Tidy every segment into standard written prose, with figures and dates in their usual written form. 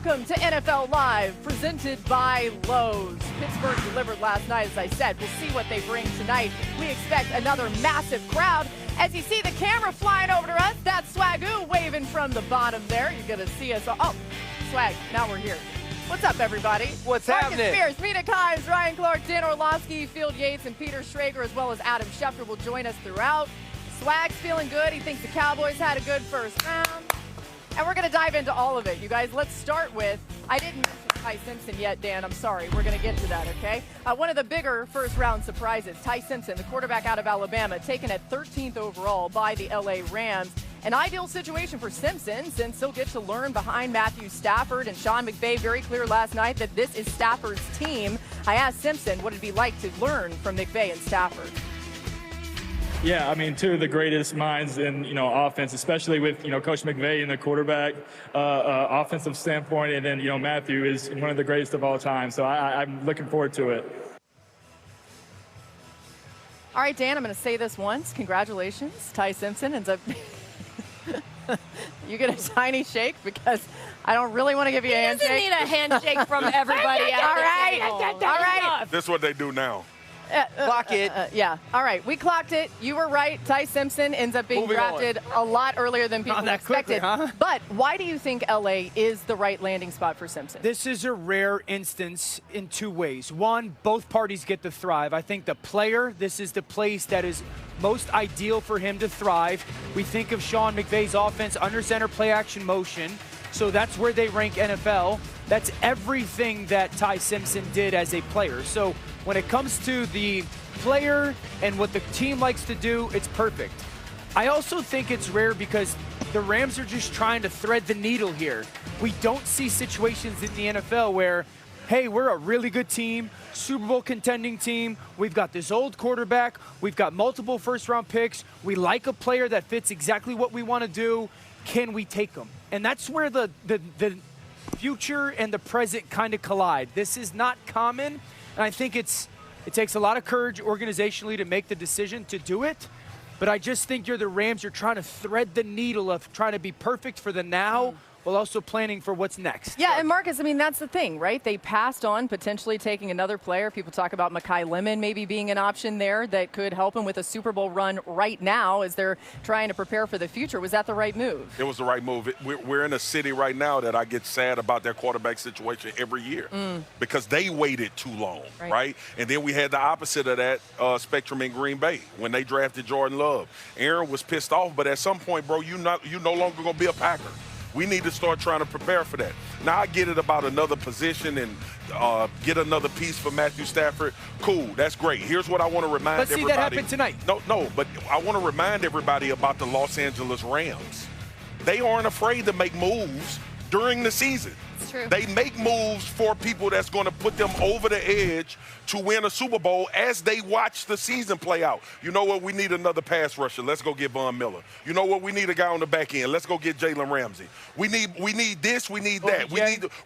Welcome to NFL Live, presented by Lowe's. Pittsburgh delivered last night, as I said. We'll see what they bring tonight. We expect another massive crowd. As you see the camera flying over to us, that's Swagoo waving from the bottom there. You're going to see us. Oh, Swag, now we're here. What's up, everybody? What's Marcus happening? Spears, Mina Kimes, Ryan Clark, Dan Orlovsky, Field Yates, and Peter Schrager, as well as Adam Schefter, will join us throughout. Swag's feeling good. He thinks the Cowboys had a good first round. And we're going to dive into all of it, you guys. Let's start with, I didn't mention Ty Simpson yet, Dan. I'm sorry. We're going to get to that, okay? One of the bigger first-round surprises, Ty Simpson, the quarterback out of Alabama, taken at 13th overall by the L.A. Rams. An ideal situation for Simpson, since he'll get to learn behind Matthew Stafford. And Sean McVay very clear last night that this is Stafford's team. I asked Simpson what it'd be like to learn from McVay and Stafford. Yeah, I mean, two of the greatest minds in, offense, especially with, Coach McVay in the quarterback offensive standpoint. And then, Matthew is one of the greatest of all time. So I'm looking forward to it. All right, Dan, I'm going to say this once. Congratulations. Ty Simpson ends up you get a tiny shake because I don't really want to give you a handshake. He doesn't need a handshake from everybody. All right. All right. This is what they do now. Clock it. Yeah. All right. We clocked it. You were right. Ty Simpson ends up being Moving drafted a lot earlier than people expected. Quickly, huh? But why do you think LA is the right landing spot for Simpson? This is a rare instance in two ways. One, both parties get to thrive. I think the player, this is the place that is most ideal for him to thrive. We think of Sean McVay's offense, under center play action motion. So that's where they rank NFL. That's everything that Ty Simpson did as a player. So when it comes to the player and what the team likes to do, it's perfect. I also think it's rare because the Rams are just trying to thread the needle here. We don't see situations in the NFL where, hey, we're a really good team, Super Bowl contending team. We've got this old quarterback. We've got multiple first-round picks. We like a player that fits exactly what we want to do. Can we take them? And that's where the future and the present kind of collide. This is not common, and I think it takes a lot of courage organizationally to make the decision to do it. But I just think you're the Rams. You're trying to thread the needle of trying to be perfect for the now, while also planning for what's next. Yeah, and Marcus, I mean, that's the thing, right? They passed on potentially taking another player. People talk about Makai Lemon maybe being an option there that could help him with a Super Bowl run right now as they're trying to prepare for the future. Was that the right move? It was the right move. We're in a city right now that I get sad about their quarterback situation every year because they waited too long, right? And then we had the opposite of that spectrum in Green Bay when they drafted Jordan Love. Aaron was pissed off, but at some point, bro, you no longer going to be a Packer. We need to start trying to prepare for that. Now, I get it about another position and get another piece for Matthew Stafford. Cool, that's great. Here's what I want to remind everybody. Let's see that happen tonight. No, but I want to remind everybody about the Los Angeles Rams. They aren't afraid to make moves during the season. It's true. They make moves for people that's going to put them over the edge to win a Super Bowl as they watch the season play out. You know what? We need another pass rusher. Let's go get Von Miller. You know what? We need a guy on the back end. Let's go get Jalen Ramsey. We need this. We need that.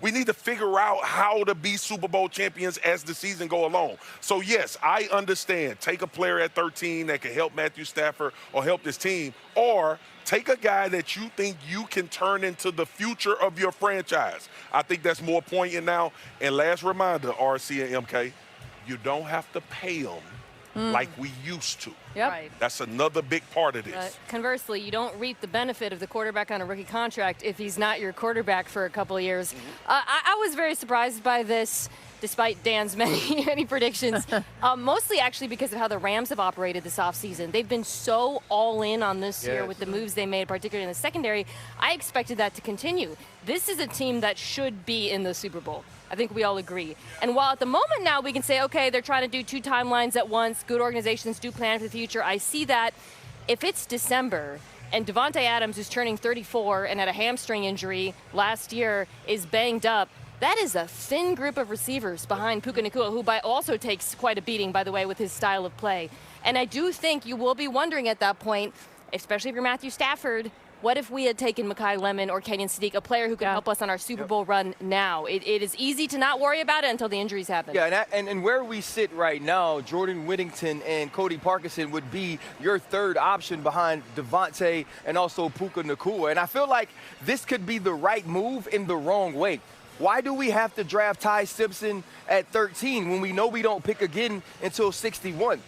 We need to figure out how to be Super Bowl champions as the season go along. So, yes, I understand. Take a player at 13 that can help Matthew Stafford or help this team, or take a guy that you think you can turn into the future of your franchise. I think that's more poignant now. And last reminder, RC and MK, you don't have to pay them like we used to. Yep. Right. That's another big part of this. Conversely, you don't reap the benefit of the quarterback on a rookie contract if he's not your quarterback for a couple of years. I was very surprised by this, despite Dan's many predictions, mostly actually because of how the Rams have operated this offseason. They've been so all in on this year with the moves they made, particularly in the secondary. I expected that to continue. This is a team that should be in the Super Bowl. I think we all agree. And while at the moment now we can say, okay, they're trying to do two timelines at once, good organizations do plan for the future, I see that. If it's December and Devontae Adams, who's turning 34 and had a hamstring injury last year, is banged up, that is a thin group of receivers behind Puka Nacua, who also takes quite a beating, by the way, with his style of play. And I do think you will be wondering at that point, especially if you're Matthew Stafford, what if we had taken Makai Lemon or Kenyon Sadiq, a player who can help us on our Super Bowl run now? It is easy to not worry about it until the injuries happen. Yeah, and where we sit right now, Jordan Whittington and Cody Parkinson would be your third option behind Devontae and also Puka Nacua. And I feel like this could be the right move in the wrong way. Why do we have to draft Ty Simpson at 13 when we know we don't pick again until 61?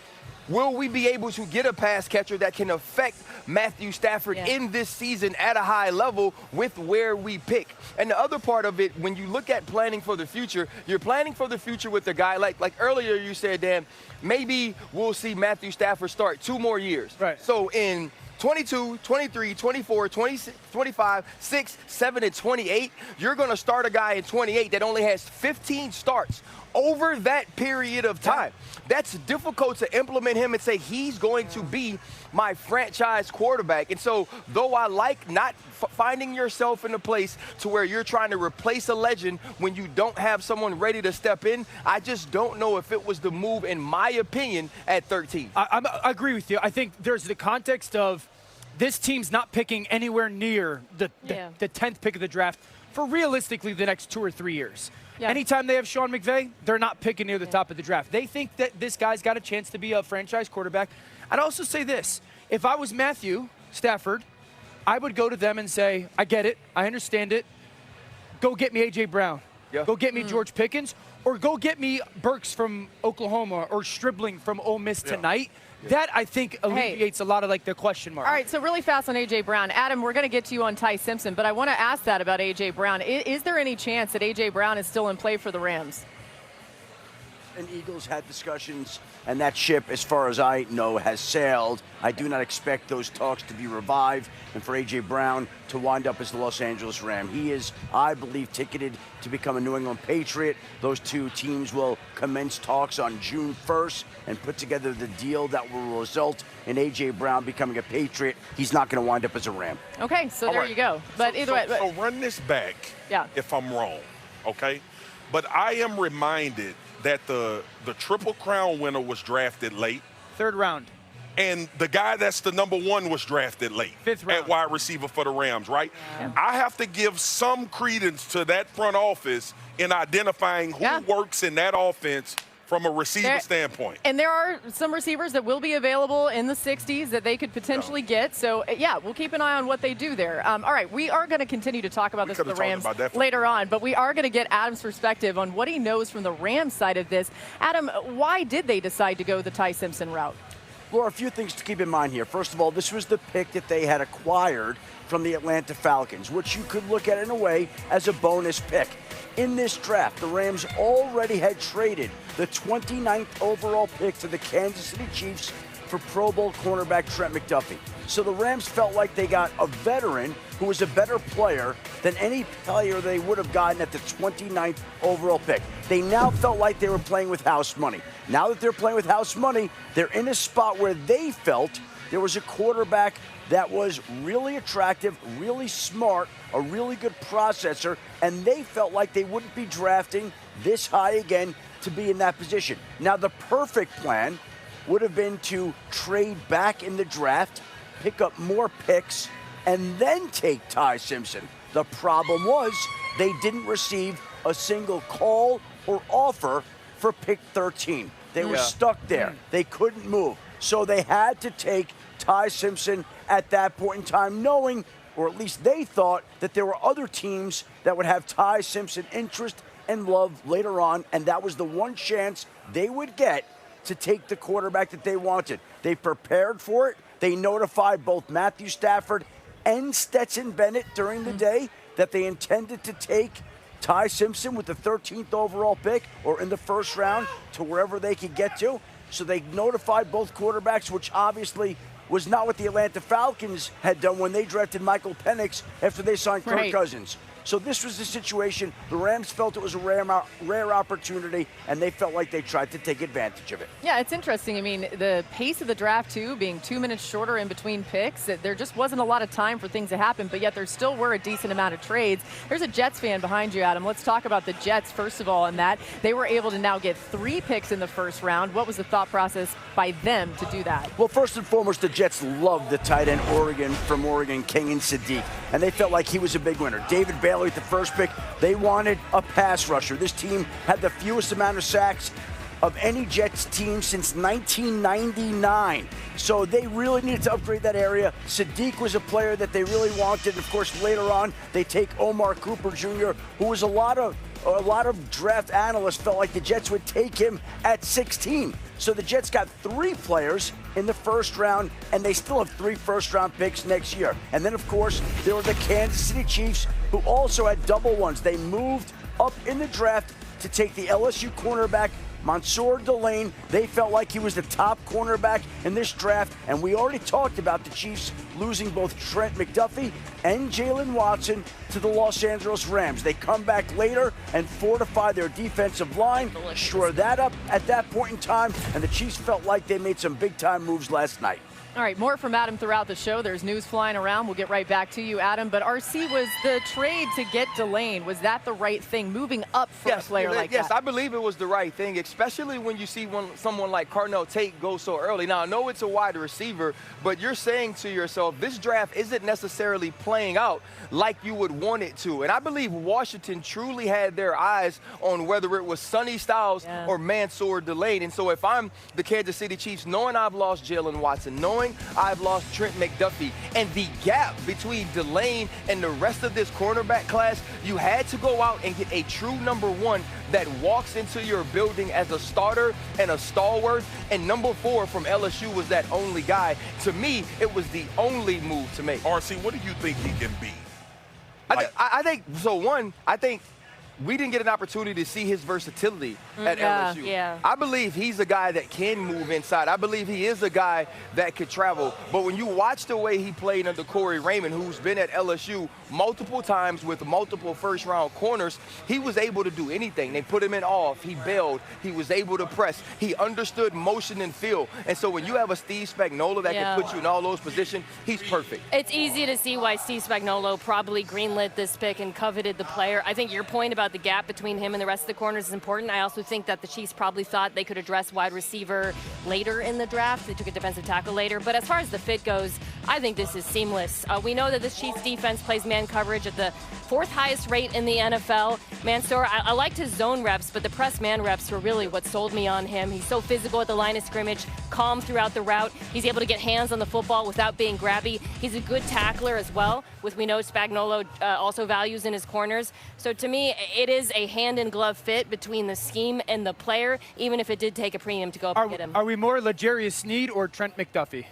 Will we be able to get a pass catcher that can affect Matthew Stafford in this season at a high level with where we pick? And the other part of it, when you look at planning for the future, you're planning for the future with a guy like earlier you said, Dan, maybe we'll see Matthew Stafford start 2 more years. Right. So in 22, 23, 24, 26, 25, 6, 7, and 28, you're going to start a guy in 28 that only has 15 starts over that period of time. That's difficult to implement him and say he's going to be my franchise quarterback. And so though I like not finding yourself in a place to where you're trying to replace a legend when you don't have someone ready to step in, I just don't know if it was the move, in my opinion, at 13. I agree with you. I think there's the context of this team's not picking anywhere near the 10th pick of the draft for realistically the next 2 or 3 years. Yeah. Anytime they have Sean McVay, they're not picking near the top of the draft. They think that this guy's got a chance to be a franchise quarterback. I'd also say this. If I was Matthew Stafford, I would go to them and say, I get it. I understand it. Go get me A.J. Brown. Yeah. Go get me George Pickens. Or go get me Burks from Oklahoma or Stribling from Ole Miss tonight. That, I think, alleviates a lot of, like, the question mark. All right, so really fast on A.J. Brown. Adam, we're going to get to you on Ty Simpson, but I want to ask that about A.J. Brown. Is there any chance that A.J. Brown is still in play for the Rams? And Eagles had discussions, and that ship, as far as I know, has sailed. I do not expect those talks to be revived and for A.J. Brown to wind up as the Los Angeles Ram. He is, I believe, ticketed to become a New England Patriot. Those two teams will commence talks on June 1st and put together the deal that will result in A.J. Brown becoming a Patriot. He's not going to wind up as a Ram. Okay, so there you go. But either way. So run this back if I'm wrong, okay? But I am reminded that the Triple Crown winner was drafted late. 3rd round. And the guy that's the #1 was drafted late. 5th round. At wide receiver for the Rams, right? I have to give some credence to that front office in identifying who works in that offense from a receiver standpoint. And there are some receivers that will be available in the 60s that they could potentially get. So, we'll keep an eye on what they do there. All right, we are going to continue to talk about this with the Rams later on, but we are going to get Adam's perspective on what he knows from the Rams side of this. Adam, why did they decide to go the Ty Simpson route? Well, a few things to keep in mind here. First of all, this was the pick that they had acquired from the Atlanta Falcons, which you could look at in a way as a bonus pick. In this draft, the Rams already had traded the 29th overall pick to the Kansas City Chiefs for Pro Bowl cornerback Trent McDuffie. So the Rams felt like they got a veteran who was a better player than any player they would have gotten at the 29th overall pick. They now felt like they were playing with house money. Now that they're playing with house money, they're in a spot where they felt there was a quarterback that was really attractive, really smart, a really good processor, and they felt like they wouldn't be drafting this high again to be in that position. Now, the perfect plan would have been to trade back in the draft, pick up more picks, and then take Ty Simpson. The problem was they didn't receive a single call or offer for pick 13. They were stuck there. They couldn't move. So they had to take Ty Simpson at that point in time, knowing, or at least they thought, that there were other teams that would have Ty Simpson interest and love later on, and that was the one chance they would get to take the quarterback that they wanted. They prepared for it. They notified both Matthew Stafford and Stetson Bennett during the day that they intended to take Ty Simpson with the 13th overall pick or in the 1st round to wherever they could get to. So they notified both quarterbacks, which obviously was not what the Atlanta Falcons had done when they drafted Michael Penix after they signed Kirk Cousins. So this was the situation. The Rams felt it was a rare opportunity, and they felt like they tried to take advantage of it. Yeah, it's interesting. I mean, the pace of the draft, too, being 2 minutes shorter in between picks, there just wasn't a lot of time for things to happen, but yet there still were a decent amount of trades. There's a Jets fan behind you, Adam. Let's talk about the Jets, first of all, in that they were able to now get 3 picks in the 1st round. What was the thought process by them to do that? Well, first and foremost, the Jets loved the tight end from Oregon, Kenyon Sadiq, and they felt like he was a big winner. David Bailey at the 1st pick, they wanted a pass rusher. This team had the fewest amount of sacks of any Jets team since 1999. So they really needed to upgrade that area. Sadiq was a player that they really wanted. Of course, later on, they take Omar Cooper Jr., who was a lot of draft analysts felt like the Jets would take him at 16. So the Jets got 3 players in the first round, and they still have 3 first-round picks next year. And then, of course, there were the Kansas City Chiefs, who also had double ones. They moved up in the draft to take the LSU cornerback, Mansour Delane. They felt like he was the top cornerback in this draft, and we already talked about the Chiefs losing both Trent McDuffie and Jalen Watson to the Los Angeles Rams. They come back later and fortify their defensive line, shore that up at that point in time, and the Chiefs felt like they made some big-time moves last night. All right, more from Adam throughout the show. There's news flying around. We'll get right back to you, Adam. But RC, was the trade to get Delane, was that the right thing, moving up for a player like that? Yes, I believe it was the right thing, especially when you see someone like Cardinal Tate go so early. Now, I know it's a wide receiver, but you're saying to yourself, this draft isn't necessarily playing out like you would want it to. And I believe Washington truly had their eyes on whether it was Sonny Styles or Mansour Delane. And so if I'm the Kansas City Chiefs, knowing I've lost Jalen Watson, knowing I've lost Trent McDuffie, and the gap between Delane and the rest of this cornerback class, you had to go out and get a true number 1 that walks into your building as a starter and a stalwart. And number 4 from LSU was that only guy. To me, it was the only move to make. RC, what do you think he can be? I think, so one, I think we didn't get an opportunity to see his versatility at LSU. Yeah. I believe he's a guy that can move inside. I believe he is a guy that could travel. But when you watch the way he played under Corey Raymond, who's been at LSU multiple times with multiple first-round corners, he was able to do anything. They put him in off. He bailed. He was able to press. He understood motion and feel. And so when you have a Steve Spagnuolo that can put you in all those positions, he's perfect. It's easy to see why Steve Spagnuolo probably greenlit this pick and coveted the player. I think your point about the gap between him and the rest of the corners is important. I also think that the Chiefs probably thought they could address wide receiver later in the draft. They took a defensive tackle later. But as far as the fit goes, I think this is seamless. We know that this Chiefs defense plays man coverage at the 4th highest rate in the NFL. Mansour, I liked his zone reps, but the press man reps were really what sold me on him. He's so physical at the line of scrimmage, calm throughout the route. He's able to get hands on the football without being grabby. He's a good tackler as well, which we know Spagnuolo also values in his corners. So to me, it is a hand-in-glove fit between the scheme and the player, even if it did take a premium to go up and get him. Are we more L'Jarius Sneed or Trent McDuffie?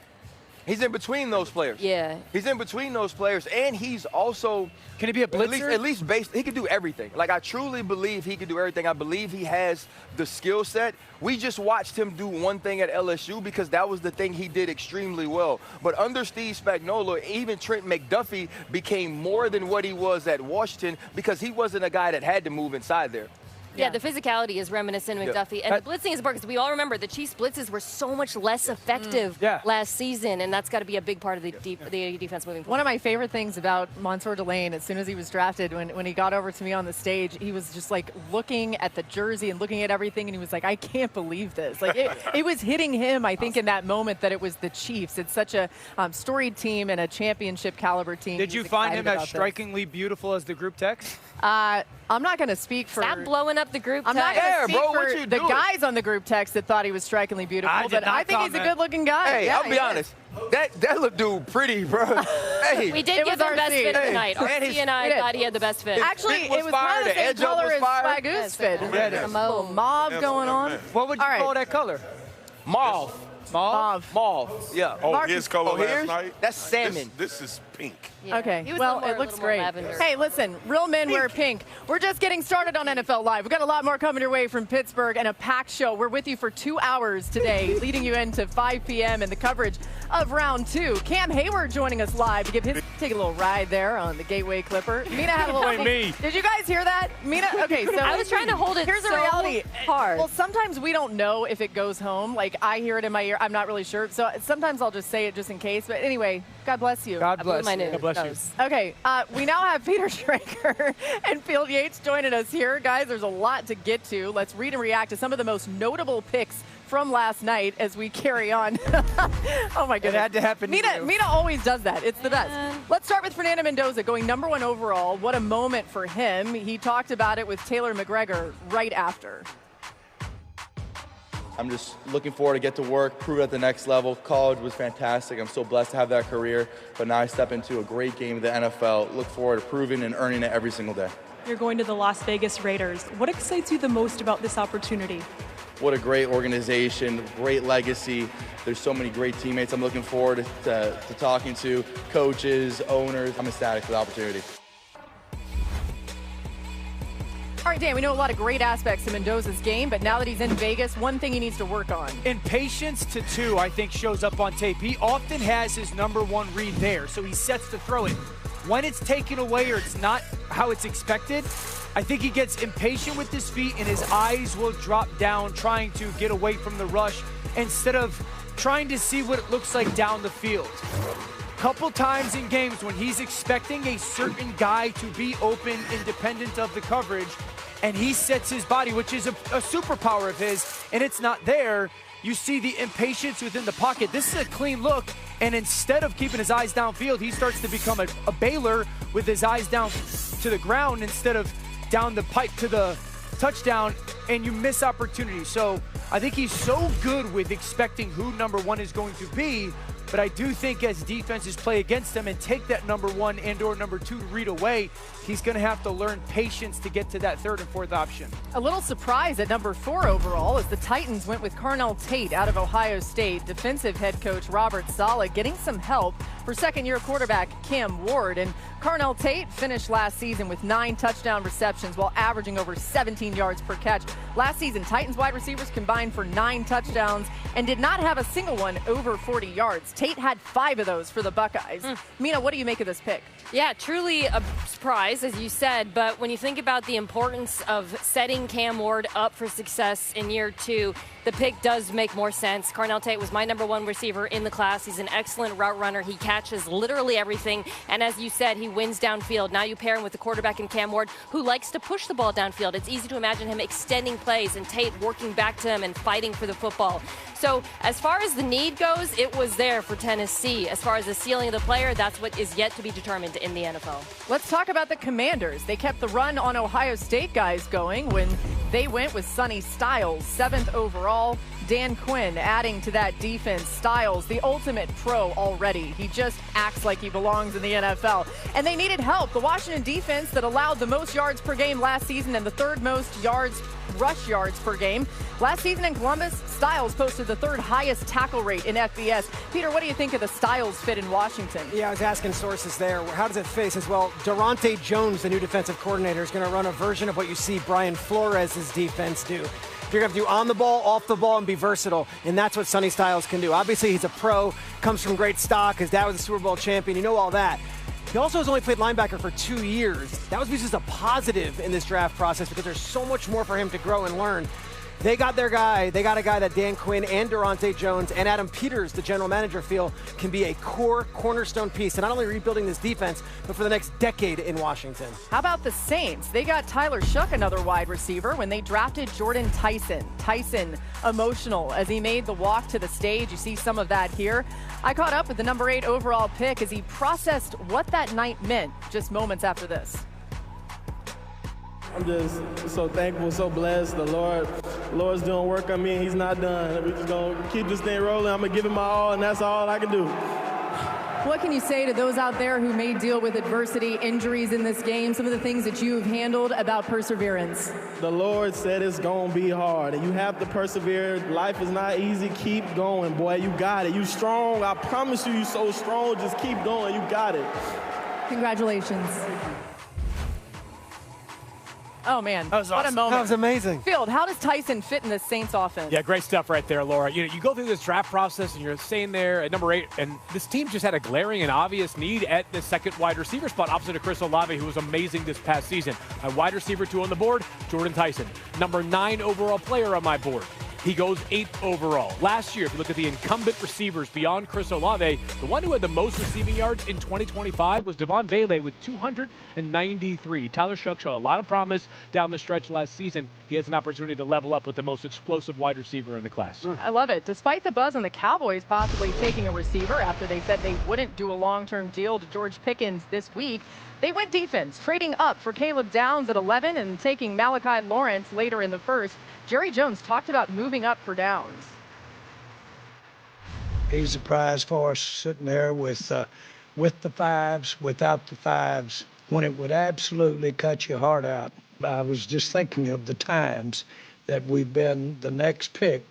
He's in between those players. Yeah. He's in between those players, and he's also... Can he be a blitzer? At least based, he can do everything. Like, I truly believe he can do everything. I believe he has the skill set. We just watched him do one thing at LSU because that was the thing he did extremely well. But under Steve Spagnuolo, even Trent McDuffie became more than what he was at Washington because he wasn't a guy that had to move inside there. Yeah, the physicality is reminiscent of McDuffie. And the blitzing is important because we all remember the Chiefs' blitzes were so much less effective last season, and that's got to be a big part of the defense moving forward. One of my favorite things about Mansour Delane, as soon as he was drafted, when he got over to me on the stage, he was just like looking at the jersey and looking at everything, and he was like, I can't believe this. Like it was hitting him, I think, in that moment that it was the Chiefs. It's such a storied team and a championship caliber team. Did you find him as strikingly beautiful as the group text? I'm not going to speak for... Stop blowing up the group text. I'm not going to speak for the guys on the group text that thought he was strikingly beautiful, but I think he's a good-looking guy. Hey, I'll be honest. That little dude pretty, bro. Hey, we did give him best fit of the night. RC and I thought he had the best fit. Actually, it was probably the same color as Spagoo's fit. A little mauve going on. What would you call that color? Mauve. Mauve? Yeah. Oh, his color last night? That's salmon. This is pink. Yeah. Okay, well, it looks great. Hey, listen, real men wear pink. We're just getting started on NFL Live. We've got a lot more coming your way from Pittsburgh and a packed show. We're with you for 2 hours today, leading you into 5 p.m. and the coverage of round 2. Cam Hayward joining us live to take a little ride there on the Gateway Clipper. Mina had a little... Did you guys hear that? Mina? Okay, so... I was trying to hold it Here's the reality. Hard. Well, sometimes we don't know if it goes home. Like, I hear it in my ear. I'm not really sure. So sometimes I'll just say it just in case. But anyway, God bless you. God bless you. God bless you. Okay, we now have Peter Schrager and Field Yates joining us here. Guys, there's a lot to get to. Let's read and react to some of the most notable picks from last night as we carry on. Oh, my goodness. It had to happen. Mina always does that. It's the best. Let's start with Fernando Mendoza going #1 overall. What a moment for him. He talked about it with Taylor McGregor right after. I'm just looking forward to get to work, prove at the next level. College was fantastic. I'm so blessed to have that career. But now I step into a great game of the NFL. Look forward to proving and earning it every single day. You're going to the Las Vegas Raiders. What excites you the most about this opportunity? What a great organization, great legacy. There's so many great teammates I'm looking forward to talking to, coaches, owners. I'm ecstatic for the opportunity. All right, Dan, we know a lot of great aspects of Mendoza's game, but now that he's in Vegas, one thing he needs to work on. Impatience to two, I think, shows up on tape. He often has his #1 read there, so he sets to throw it. When it's taken away or it's not how it's expected, I think he gets impatient with his feet and his eyes will drop down trying to get away from the rush instead of trying to see what it looks like down the field. Couple times in games when he's expecting a certain guy to be open independent of the coverage, and he sets his body, which is a superpower of his, and it's not there, you see the impatience within the pocket. This is a clean look, and instead of keeping his eyes downfield, he starts to become a bailer with his eyes down to the ground instead of down the pipe to the touchdown, and you miss opportunities. So I think he's so good with expecting who #1 is going to be, but I do think as defenses play against him and take that #1 and or #2 read away, he's going to have to learn patience to get to that 3rd and 4th option. A little surprise at #4 overall as the Titans went with Cardinal Tate out of Ohio State. Defensive head coach Robert Saleh getting some help for second-year quarterback Cam Ward. And Cardinal Tate finished last season with 9 touchdown receptions while averaging over 17 yards per catch. Last season, Titans wide receivers combined for 9 touchdowns and did not have a single one over 40 yards. Tate had 5 of those for the Buckeyes. Mina, what do you make of this pick? Yeah, truly a surprise, as you said, but when you think about the importance of setting Cam Ward up for success in year 2, the pick does make more sense. Cardinal Tate was my #1 receiver in the class. He's an excellent route runner. He catches literally everything, and as you said, he wins downfield. Now you pair him with the quarterback in Cam Ward, who likes to push the ball downfield. It's easy to imagine him extending plays and Tate working back to him and fighting for the football. So as far as the need goes, it was there for Tennessee. As far as the ceiling of the player, that's what is yet to be determined in the NFL. Let's talk about the Commanders. They kept the run on Ohio State guys going when they went with Sonny Styles, 7th overall. Dan Quinn adding to that defense. Styles, the ultimate pro already. He just acts like he belongs in the NFL. And they needed help. The Washington defense that allowed the most yards per game last season and the 3rd most rush yards per game. Last season in Columbus, Styles posted the 3rd highest tackle rate in FBS. Peter, what do you think of the Styles fit in Washington? Yeah, I was asking sources there. How does it fit? He says, well, Durante Jones, the new defensive coordinator, is going to run a version of what you see Brian Flores' defense do. You're going to have to do on the ball, off the ball, and be versatile, and that's what Sonny Styles can do. Obviously, he's a pro, comes from great stock. His dad was a Super Bowl champion. You know all that. He also has only played linebacker for 2 years. That was just a positive in this draft process because there's so much more for him to grow and learn. They got their guy. They got a guy that Dan Quinn and Durante Jones and Adam Peters, the general manager, feel can be a cornerstone piece to not only rebuilding this defense, but for the next decade in Washington. How about the Saints? They got Tyler Shuck, another wide receiver, when they drafted Jordan Tyson. Tyson, emotional as he made the walk to the stage. You see some of that here. I caught up with the #8 overall pick as he processed what that night meant just moments after this. I'm just so thankful, so blessed. The Lord's doing work on me, and He's not done. We're just going to keep this thing rolling. I'm going to give it my all, and that's all I can do. What can you say to those out there who may deal with adversity, injuries in this game, some of the things that you've handled about perseverance? The Lord said it's going to be hard, and you have to persevere. Life is not easy. Keep going, boy. You got it. You strong. I promise you, you're so strong. Just keep going. You got it. Congratulations. Oh, man. That was what awesome. a moment. That was amazing. Field, how does Tyson fit in the Saints offense? Yeah, great stuff right there, Laura. You know, you go through this draft process and you're staying there at #8, and this team just had a glaring and obvious need at the 2nd wide receiver spot opposite of Chris Olave, who was amazing this past season. My wide receiver 2 on the board, Jordan Tyson. #9 overall player on my board. He goes 8th overall. Last year, if you look at the incumbent receivers beyond Chris Olave, the one who had the most receiving yards in 2025 was Devon Bailey with 293. Tyler Shuck showed a lot of promise down the stretch last season. He has an opportunity to level up with the most explosive wide receiver in the class. I love it. Despite the buzz on the Cowboys possibly taking a receiver after they said they wouldn't do a long-term deal to George Pickens this week, They went defense, trading up for Caleb Downs at 11 and taking Malachi Lawrence later in the first. Jerry Jones talked about moving up for Downs. He's a prize for us, sitting there with the fives, without the fives, when it would absolutely cut your heart out. I was just thinking of the times that we've been the next pick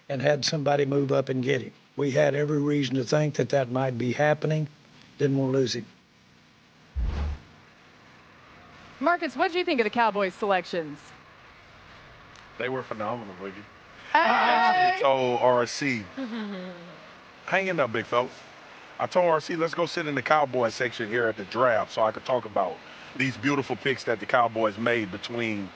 and had somebody move up and get him. We had every reason to think that that might be happening. Didn't want to lose him. Marcus, what did you think of the Cowboys selections? They were phenomenal, Biggie. Hey! I told RC, hang in there, big fella. I told RC, let's go sit in the Cowboys section here at the draft so I could talk about these beautiful picks that the Cowboys made between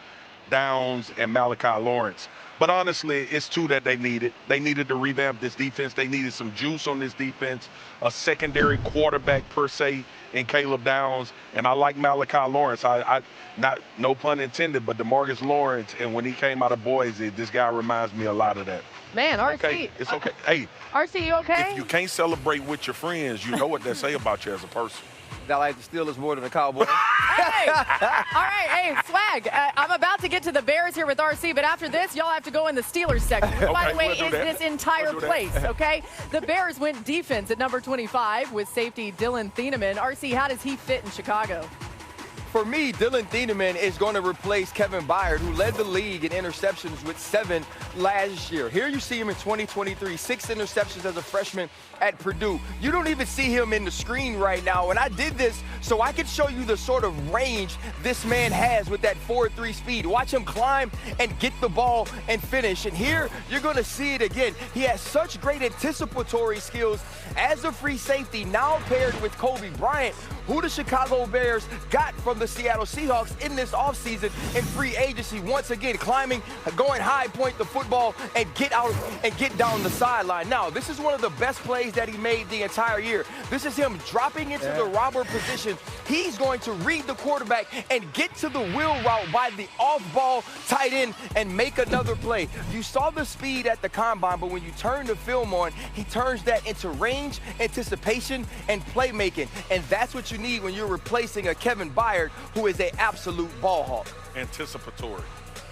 Downs and Malachi Lawrence. But honestly, it's two that they needed. They needed to revamp this defense. They needed some juice on this defense, a secondary quarterback per se in Caleb Downs. And I like Malachi Lawrence. Not no pun intended, but DeMarcus Lawrence, and when he came out of Boise, this guy reminds me a lot of that. Man, RC. Okay, it's okay. Hey, RC, you okay? if you can't celebrate with your friends, you know what they say about you as a person. I like the Steelers more than the Cowboys. Hey! All right, hey, Swag, I'm about to get to the Bears here with RC, but after this, y'all have to go in the Steelers section. Which, by the way, is this entire place, okay? The Bears went defense at number 25 with safety Dylan Thieneman. RC, how does he fit in Chicago? For me, Dylan Thieneman is going to replace Kevin Byard, who led the league in interceptions with 7 last year. Here you see him in 2023, 6 interceptions as a freshman at Purdue. You don't even see him in the screen right now, and I did this so I could show you the sort of range this man has with that 4.3 speed. Watch him climb and get the ball and finish, and here you're going to see it again. He has such great anticipatory skills as a free safety, now paired with Kobe Bryant, who the Chicago Bears got from the Seattle Seahawks in this offseason in free agency. Once again, climbing, going high, point the football, and get out and get down the sideline. Now, this is one of the best plays that he made the entire year. This is him dropping into the robber position. He's going to read the quarterback and get to the wheel route by the off-ball tight end and make another play. You saw the speed at the combine, but when you turn the film on, he turns that into range, anticipation, and playmaking. And that's what you need when you're replacing a Kevin Byard, who is an absolute ball hawk. Anticipatory.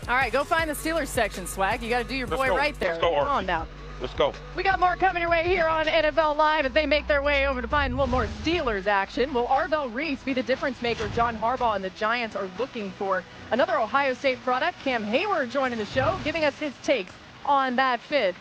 All right, go find the Steelers section, Swag. You got to do your boy right there. Let's go, Come on now. Let's go. We got more coming your way here on NFL Live as they make their way over to find a little more Steelers action. Will Arvell Reese be the difference maker John Harbaugh and the Giants are looking for? Another Ohio State product, Cam Hayward joining the show, giving us his takes on that fit.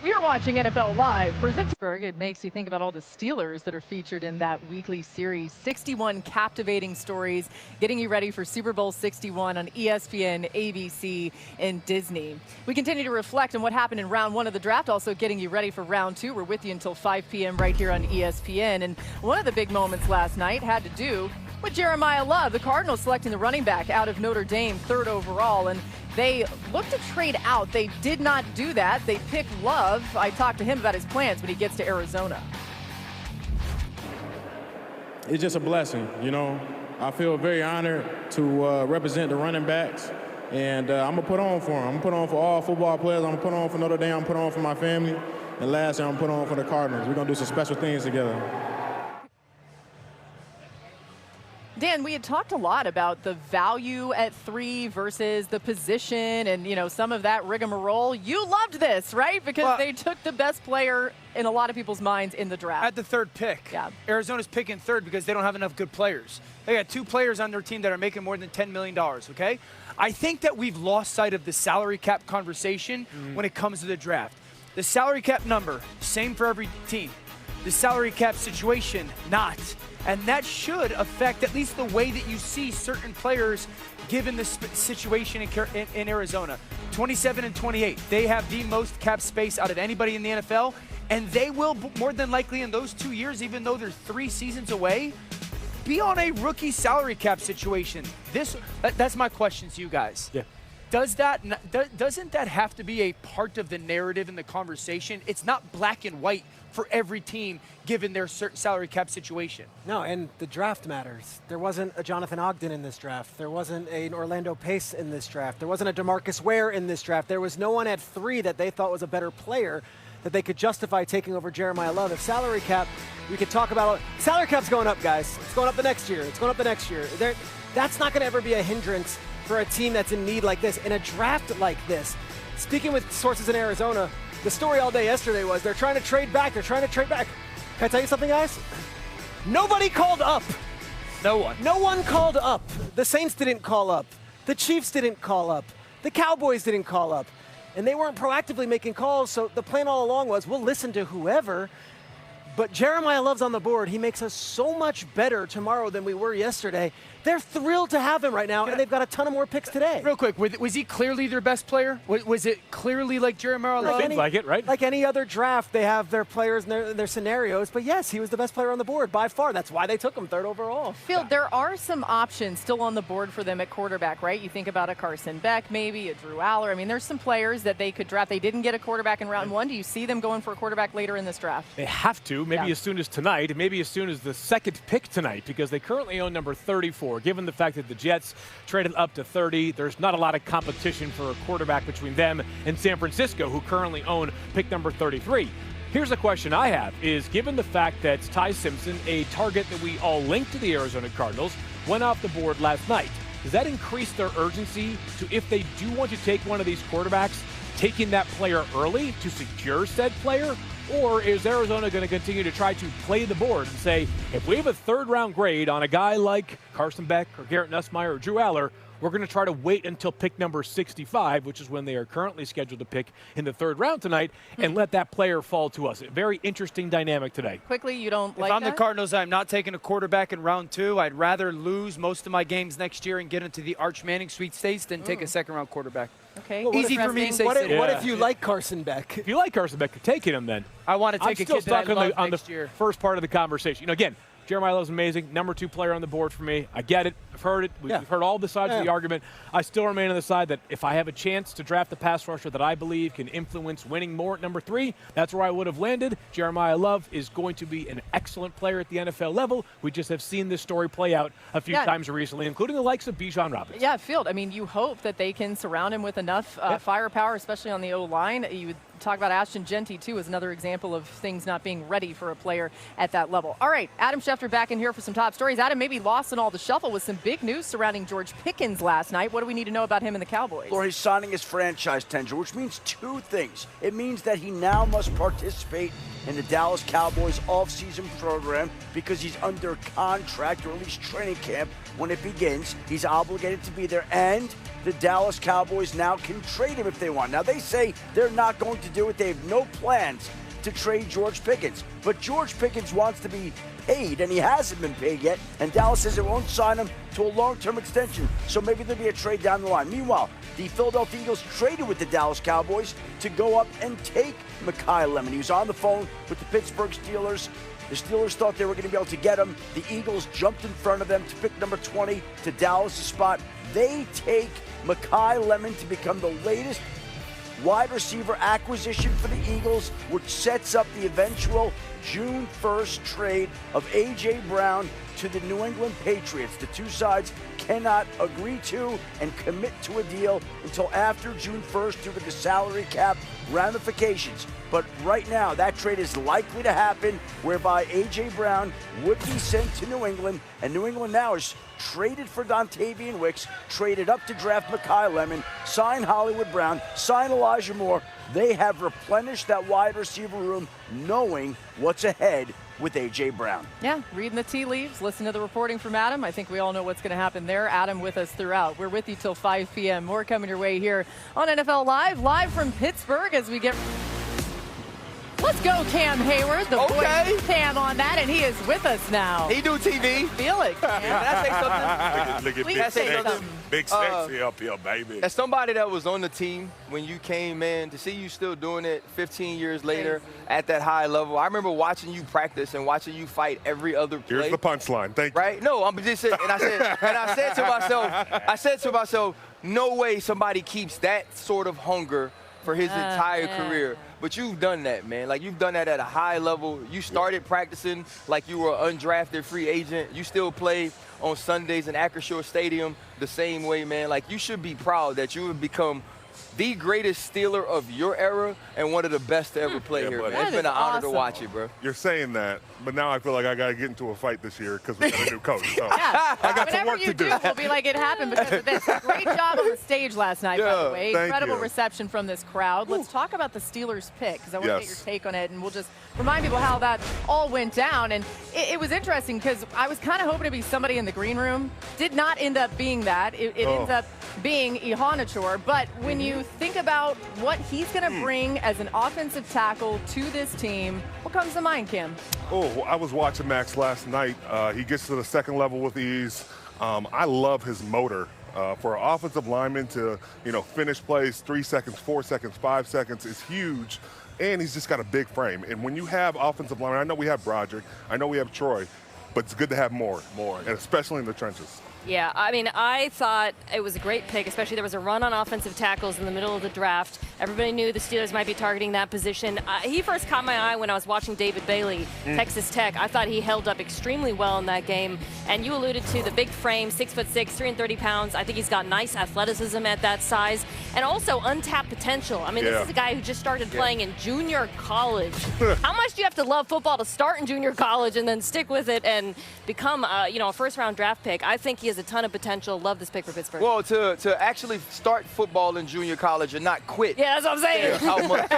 We are watching NFL Live. Pittsburgh, it makes you think about all the Steelers that are featured in that weekly series. 61 captivating stories getting you ready for Super Bowl 61 on ESPN, ABC, and Disney. We continue to reflect on what happened in round 1 of the draft, also getting you ready for round 2. We're with you until 5 p.m. right here on ESPN. And one of the big moments last night had to do with Jeremiah Love, the Cardinals selecting the running back out of Notre Dame, 3rd overall. And they looked to trade out. They did not do that. They picked Love. I talked to him about his plans when he gets to Arizona. It's just a blessing, you know. I feel very honored to represent the running backs, and I'm going to put on for them. I'm going to put on for all football players. I'm going to put on for Notre Dame. I'm going to put on for my family. And lastly, I'm going to put on for the Cardinals. We're going to do some special things together. Dan, we had talked a lot about the value at 3 versus the position and, you know, some of that rigmarole. You loved this, right? Because they took the best player in a lot of people's minds in the draft. At the 3rd pick. Yeah. Arizona's picking 3rd because they don't have enough good players. They got 2 players on their team that are making more than $10 million, okay? I think that we've lost sight of the salary cap conversation when it comes to the draft. The salary cap number, same for every team. The salary cap situation, not. And that should affect at least the way that you see certain players given the situation in Arizona. 27 and 28. They have the most cap space out of anybody in the NFL, and they will more than likely in those 2 years, even though they're 3 seasons away, be on a rookie salary cap situation. That's my question to you guys. Yeah. Doesn't that have to be a part of the narrative in the conversation? It's not black and white for every team given their salary cap situation. No, and the draft matters. There wasn't a Jonathan Ogden in this draft. There wasn't an Orlando Pace in this draft. There wasn't a DeMarcus Ware in this draft. There was no one at 3 that they thought was a better player that they could justify taking over Jeremiah Love. If salary cap We could talk about salary cap's going up, guys. It's going up the next year. It's going up the next year. That's not going to ever be a hindrance for a team that's in need like this, in a draft like this. Speaking with sources in Arizona, the story all day yesterday was they're trying to trade back. They're trying to trade back. Can I tell you something, guys? Nobody called up. No one. No one called up. The Saints didn't call up. The Chiefs didn't call up. The Cowboys didn't call up. And they weren't proactively making calls, so the plan all along was we'll listen to whoever. But Jeremiah Love's on the board. He makes us so much better tomorrow than we were yesterday. They're thrilled to have him right now, and they've got a ton of more picks today. Real quick, was he clearly their best player? Was it clearly like Jeremiah Love? Seems like it, right? Like any other draft, they have their players and their scenarios. But yes, he was the best player on the board by far. That's why they took him third overall. Field, there are some options still on the board for them at quarterback, right? You think about a Carson Beck, maybe a Drew Aller. I mean, there's some players that they could draft. They didn't get a quarterback in round one. Do you see them going for a quarterback later in this draft? They have to, maybe as soon as tonight, maybe as soon as the second pick tonight, because they currently own number 34. Given the fact that the Jets traded up to 30, there's not a lot of competition for a quarterback between them and San Francisco, who currently own pick number 33. Here's a question I have is, given the fact that Ty Simpson, a target that we all linked to the Arizona Cardinals, went off the board last night, does that increase their urgency to, if they do want to take one of these quarterbacks, taking that player early to secure said player? Or is Arizona going to continue to try to play the board and say, if we have a third-round grade on a guy like Carson Beck or Garrett Nussmeier or Drew Aller, we're going to try to wait until pick number 65, which is when they are currently scheduled to pick in the third round tonight, and let that player fall to us. A very interesting dynamic today. Quickly, you don't like If I'm that? the Cardinals, I'm not taking a quarterback in round two. I'd rather lose most of my games next year and get into the Arch Manning Sweet States than take a second-round quarterback. Okay. Well, Easy for me to say. What if you like Carson Beck? If you like Carson Beck, you're taking him then. I want to I'm take a still kid that stuck I love on the next year. first part of the conversation. Again, Jeremiah Love's amazing. Number 2 player on the board for me. I get it. I've heard it. We've heard all the sides of the argument. I still remain on the side that if I have a chance to draft the pass rusher that I believe can influence winning more at number 3, that's where I would have landed. Jeremiah Love is going to be an excellent player at the NFL level. We just have seen this story play out a few times recently, including the likes of Bijan Robinson. Yeah, Field. I mean, you hope that they can surround him with enough firepower, especially on the O-line. You would talk about Ashton Genty, too, as another example of things not being ready for a player at that level. All right, Adam Schefter back in here for some top stories. Adam, maybe lost in all the shuffle with some big news surrounding George Pickens last night. What do we need to know about him and the Cowboys? Or he's signing his franchise tender, which means two things. It means that he now must participate in the Dallas Cowboys offseason program because he's under contract, or at least training camp when it begins. He's obligated to be there, and the Dallas Cowboys now can trade him if they want. Now, they say they're not going to do it. They have no plans to trade George Pickens. But George Pickens wants to be paid, and he hasn't been paid yet, and Dallas says it won't sign him to a long-term extension, so maybe there'll be a trade down the line. Meanwhile, the Philadelphia Eagles traded with the Dallas Cowboys to go up and take Mekhi Lemon. He was on the phone with the Pittsburgh Steelers. The Steelers thought they were going to be able to get him. The Eagles jumped in front of them to pick number 20 to Dallas' spot. They take Mekhi Lemon to become the latest wide receiver acquisition for the Eagles, which sets up the eventual June 1st trade of A.J. Brown to the New England Patriots. The two sides cannot agree to and commit to a deal until after June 1st due to the salary cap ramifications. But right now, that trade is likely to happen, whereby A.J. Brown would be sent to New England, and New England now is traded for Dontavian Wicks, traded up to draft Mekhi Lemon, sign Hollywood Brown, sign Elijah Moore. They have replenished that wide receiver room, knowing what's ahead with A.J. Brown. Yeah, reading the tea leaves, listen to the reporting from Adam. I think we all know what's going to happen there. Adam with us throughout. We're with you till 5 p.m. More coming your way here on NFL Live from Pittsburgh as we get... Let's go, Cam Hayward, the voice Cam on that, and he is with us now. He do TV. Feel it, Cam. Can I say something? Look at Please Big say Sexy. something. Big Sexy up here, baby. As somebody that was on the team when you came in, to see you still doing it 15 years later at that high level, I remember watching you practice and watching you fight every other play. Here's the punchline. Thank you. Right? No, I'm just saying, and I said to myself, no way somebody keeps that sort of hunger for his entire career. But you've done that, man. Like, you've done that at a high level. You started practicing like you were an undrafted free agent. You still play on Sundays in Acrisure Stadium the same way, man. Like, you should be proud that you have become the greatest Steeler of your era and one of the best to ever play here, man. It's been an honor to watch it, bro. You're saying that, but now I feel like I got to get into a fight this year because we got a new coach. So Yeah. I got some Whenever work you to do. we'll be like, it happened because of this. Great job on the stage last night, by the way. Thank Incredible you. reception from this crowd. Let's talk about the Steelers pick, because I want to get your Yes. take on it, and we'll just remind people how that all went down. And it was interesting because I was kind of hoping to be somebody in the green room. Did not end up being that. It ends up being Ihanature. But when you think about what he's going to bring as an offensive tackle to this team, what comes to mind, Kim? Oh, I was watching Max last night. He gets to the second level with ease. I love his motor. For an offensive lineman to, finish plays 3 seconds, 4 seconds, 5 seconds is huge. And he's just got a big frame. And when you have offensive linemen, I know we have Broderick, I know we have Troy, but it's good to have more, and especially in the trenches. Yeah, I mean, I thought it was a great pick, especially there was a run on offensive tackles in the middle of the draft. Everybody knew the Steelers might be targeting that position. He first caught my eye when I was watching David Bailey, Texas Tech. I thought he held up extremely well in that game. And you alluded to the big frame, 6'6", 330 pounds. I think he's got nice athleticism at that size and also untapped potential. I mean, this is a guy who just started playing in junior college. How much do you have to love football to start in junior college and then stick with it and become, a first-round draft pick? I think he has a ton of potential. Love this pick for Pittsburgh. Well, to actually start football in junior college and not quit. Yeah, that's what I'm saying. How much?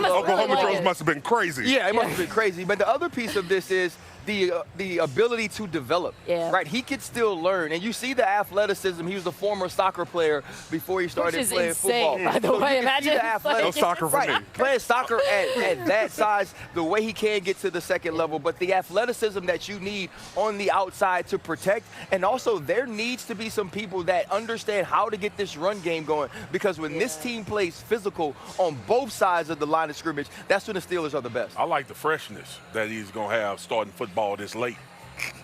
Oklahoma Jones must have been crazy. Yeah, it must have been crazy. But the other piece of this is the ability to develop. Yeah. Right? He could still learn. And you see the athleticism. He was a former soccer player before he started playing football. By the way, imagine no soccer for me. Playing soccer at that size, the way he can get to the second level, but the athleticism that you need on the outside to protect. And also there needs to be some people that understand how to get this run game going, because when this team plays physical on both sides of the line of scrimmage, that's when the Steelers are the best. I like the freshness that he's going to have starting football this late.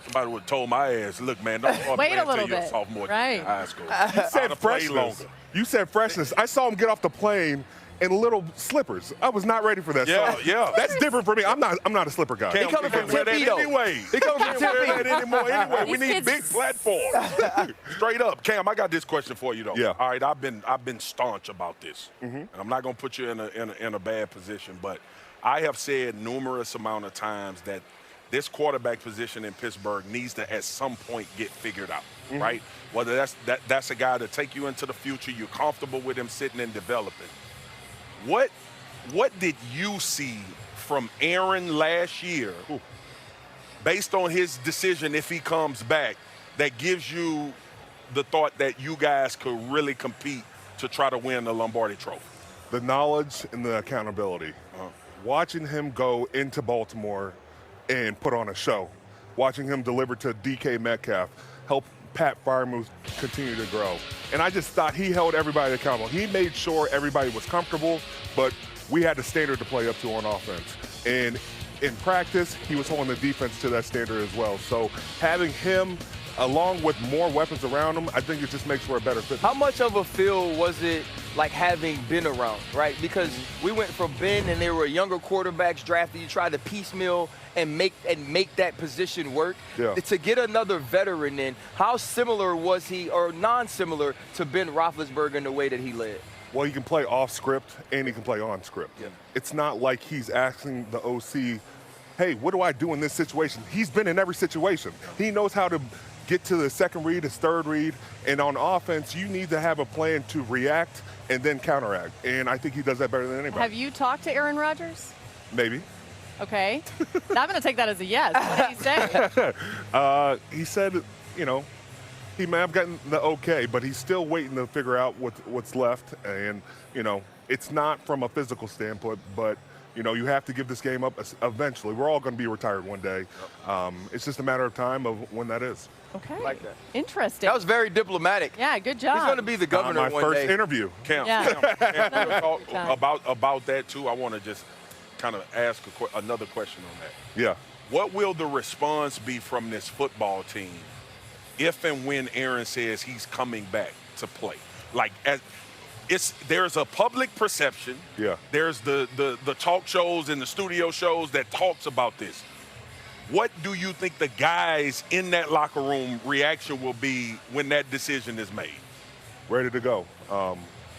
Somebody would have told my ass, look, man, don't start Wait playing a little until you're a bit. sophomore Right. in high school. You said freshness. You said freshness. I saw him get off the plane in little slippers. I was not ready for that. Yeah, so yeah. That's different for me. I'm not a slipper guy. He coming from Tempe, though. Anyway. He coming from Can't wear Tempe. that anymore. We These need kids- big platforms. Straight up. Cam, I got this question for you, though. Yeah. All right, I've been staunch about this. And I'm not going to put you in a bad position, but I have said numerous amount of times that this quarterback position in Pittsburgh needs to at some point get figured out, right? Whether that's a guy to take you into the future, you're comfortable with him sitting and developing. What did you see from Aaron last year based on his decision if he comes back that gives you the thought that you guys could really compete to try to win the Lombardi Trophy? The knowledge and the accountability. Watching him go into Baltimore and put on a show. Watching him deliver to DK Metcalf, help Pat Freiermuth continue to grow. And I just thought he held everybody accountable. He made sure everybody was comfortable, but we had the standard to play up to on offense. And in practice, he was holding the defense to that standard as well. So having him, along with more weapons around him, I think it just makes for a better fit. How much of a feel was it like having been around, right? Because we went from Ben and there were younger quarterbacks drafted. You tried to piecemeal and make that position work. Yeah. To get another veteran in, how similar was he or non-similar to Ben Roethlisberger in the way that he led? Well, he can play off script and he can play on script. Yeah. It's not like he's asking the OC, hey, what do I do in this situation? He's been in every situation. He knows how to get to the second read, his third read, and on offense, you need to have a plan to react and then counteract. And I think he does that better than anybody. Have you talked to Aaron Rodgers? Maybe. Okay. Now I'm going to take that as a yes. What did he say? He said, he may have gotten the okay, but he's still waiting to figure out what's left. And, it's not from a physical standpoint, but, you have to give this game up eventually. We're all going to be retired one day. It's just a matter of time of when that is. Okay. Like that. Interesting. That was very diplomatic. Yeah, good job. He's going to be the governor My one first day. interview. Cam, Yeah. Cam, real talk about that, too. I want to just kind of ask another question on that. Yeah. What will the response be from this football team if and when Aaron says he's coming back to play? Like, there's a public perception. Yeah. There's the talk shows and the studio shows that talks about this. What do you think the guys in that locker room reaction will be when that decision is made? Ready to go.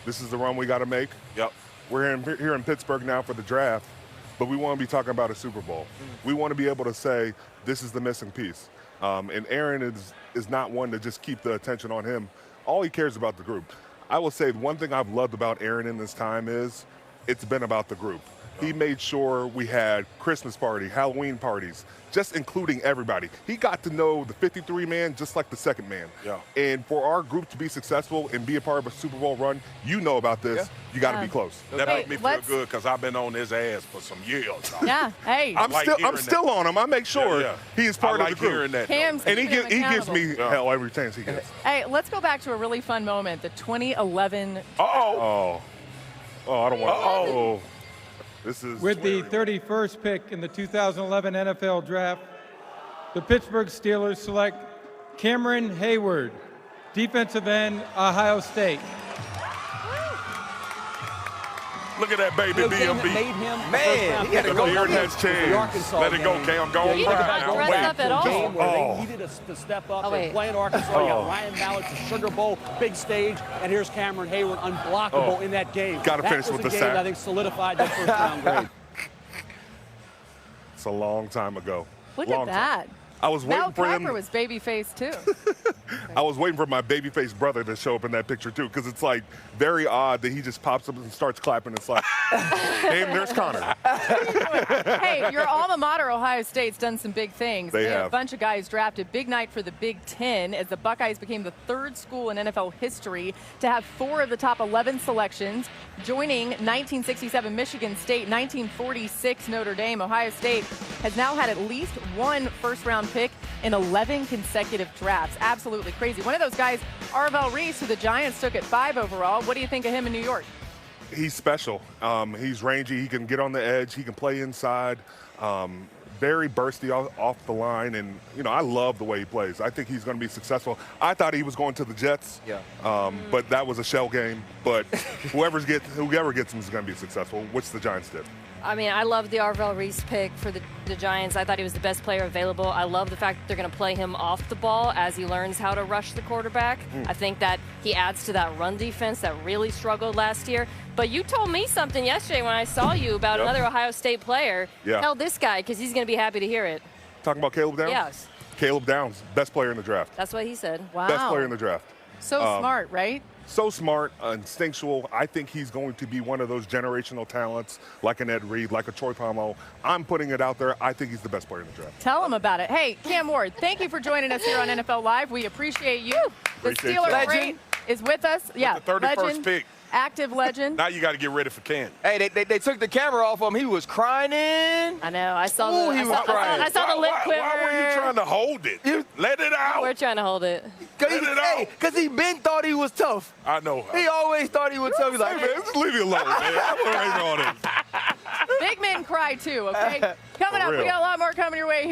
This is the run we got to make. Yep. We're here in Pittsburgh now for the draft, but we want to be talking about a Super Bowl. We want to be able to say this is the missing piece. And Aaron is not one to just keep the attention on him. All he cares about the group. I will say one thing I've loved about Aaron in this time is it's been about the group. He made sure we had Christmas party, Halloween parties, just including everybody. He got to know the 53 man just like the second man. Yeah. And for our group to be successful and be a part of a Super Bowl run, you know about this. You got to be close. That made me feel good because I've been on his ass for some years. Yeah. Hey. I'm still on him. I make sure he is part of the group. Hearing that, Cam's and he gives accountable. me hell every chance he gets. Hey, let's go back to a really fun moment. The 2011. Oh, I don't want to. Oh. This is with the 31st pick in the 2011 NFL Draft, the Pittsburgh Steelers select Cameron Hayward, defensive end, Ohio State. Look at that baby DMB. Man, he had to go. Aaron has changed. Let it go, Cam. Go. He didn't dress up at all. They needed to step up. They're playing Arkansas. You got Ryan Mallett, the Sugar Bowl, big stage, and here's Cameron Hayward, unblockable in that game. Got to finish with the sack. sack. I think solidified that first round grade. It's a long time ago. Look at that. I was waiting for him. Mel Kiper was babyface too. I was waiting for my babyface brother to show up in that picture too, because it's like very odd that he just pops up and starts clapping. It's like, hey, there's Connor. Hey, your alma mater, Ohio State's done some big things. They had have. A bunch of guys drafted. Big night for the Big Ten as the Buckeyes became the third school in NFL history to have 4 of the top 11 selections, joining 1967 Michigan State, 1946 Notre Dame. Ohio State has now had at least one first-round pick in 11 consecutive drafts. Absolutely crazy. One of those guys, Arvell Reese, who the Giants took at 5 overall. What do you think of him in New York? He's special. He's rangy. He can get on the edge. He can play inside. Very bursty off the line, and I love the way he plays. I think he's going to be successful. I thought he was going to the Jets, but that was a shell game. But whoever gets him is going to be successful, which the Giants did. I mean, I love the Arvell Reese pick for the Giants. I thought he was the best player available. I love the fact that they're going to play him off the ball as he learns how to rush the quarterback. I think that he adds to that run defense that really struggled last year. But you told me something yesterday when I saw you about another Ohio State player. Tell this guy, because he's going to be happy to hear it. Talking about Caleb Downs? Yes. Caleb Downs, best player in the draft. That's what he said. Wow. Best player in the draft. So smart, right? So smart, instinctual. I think he's going to be one of those generational talents, like an Ed Reed, like a Troy Pomo. I'm putting it out there. I think he's the best player in the draft. Tell him about it. Hey, Cam Ward, thank you for joining us here on NFL Live. We appreciate you. The Appreciate Steelers you. great is with us. Yeah, the 31st legend, pick. active legend. Now you got to get ready for Cam. Hey, they took the camera off him. He was crying in. I know. I saw Ooh, the I saw the lip quiver. Why were you trying to hold it? Let it out. We're trying to hold it. Because he been thought he was tough. I know. He always thought he was tough. He's like, Man, just leave me alone, man. I'm all this. Big men cry too, okay? Coming up, we real. got a lot more coming your way here.